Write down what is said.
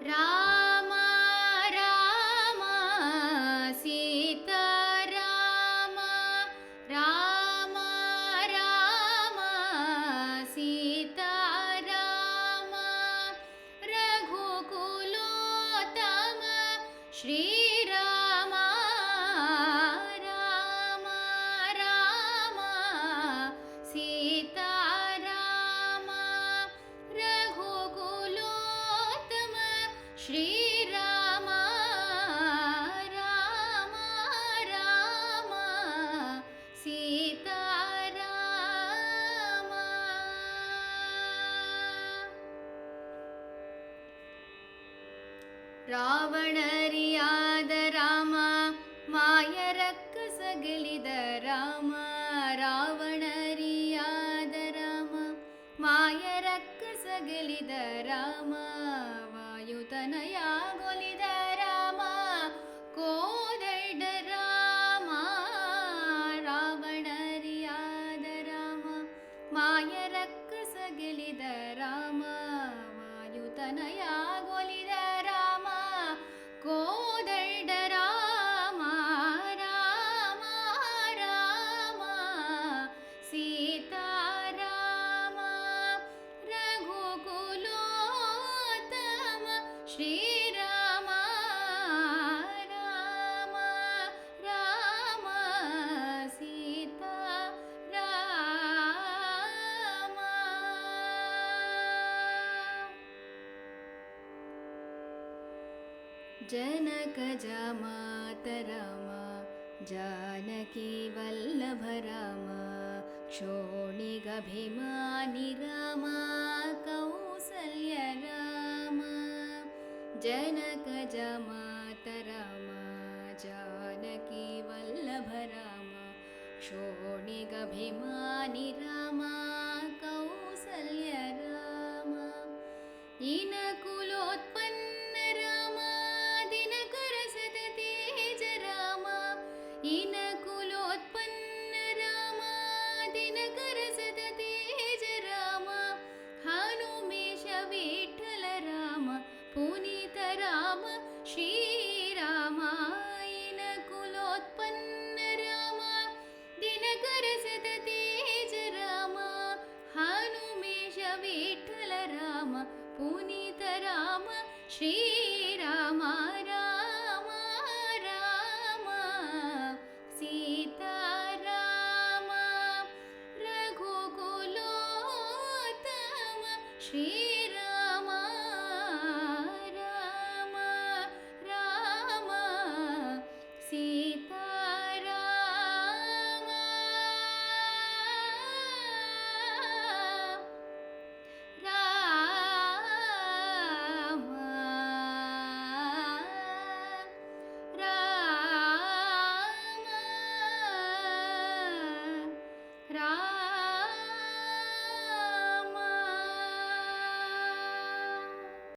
Rama Rama Seetharama Rama Rama Seetharama ರಘುಕುಲೋತ್ತಮ Shriram Rama Rama Seetharama ರಘುಕುಲೋತ್ತಮ Shriram Rama Rama Seetharama ರಾವಣರಿಯಾದ Rama ಮಾಯರಕ್ಕಸ ಗೆಲಿದ Rama ರಾವಣರಿಯಾದ Rama ಮಾಯರಕ್ಕಸ ಗೆಲಿದ Rama ವಾಯುತನಯಾಗೊಲಿದ Rama ಕೋದಡ Rama ರಾವಣರಿಯಾದ Rama ಮಾಯರಕ್ಕಸ ಗೆಲಿದ Rama ವಾಯುತನಯಾಗೊಲಿದ Rama ಕೋದಡ Rama Rama Rama Seetharama ರಘುಕುಲೋತ್ತಮ Shriram Rama Rama Seetharama Janaka ಜಾಮಾತ Rama Janaki Vallabh Rama ಕ್ಷೋಣಿಗಭಿಮಾನಿ Rama Kausalya Rama Janaka ಜಾಮಾತ Rama Janaki Vallabh Rama ಕ್ಷೋಣಿಗಭಿಮಾನಿ Rama Kausalya Rama ಇನಕುಲೋತ್ಪನ್ನ Rama Dinakara ಸತತೇಜ Rama ಇನಕುಲೋತ್ಪನ್ನ Rama Dinakara ಸತತೇಜ Rama Hanumesh Vittala Rama Puneeth Rama Shriram ಇನಕುಲೋತ್ಪನ್ನ Rama Dinakara ಸತತೇಜ Rama Hanumesh Vittala Rama Puneeth Rama Shri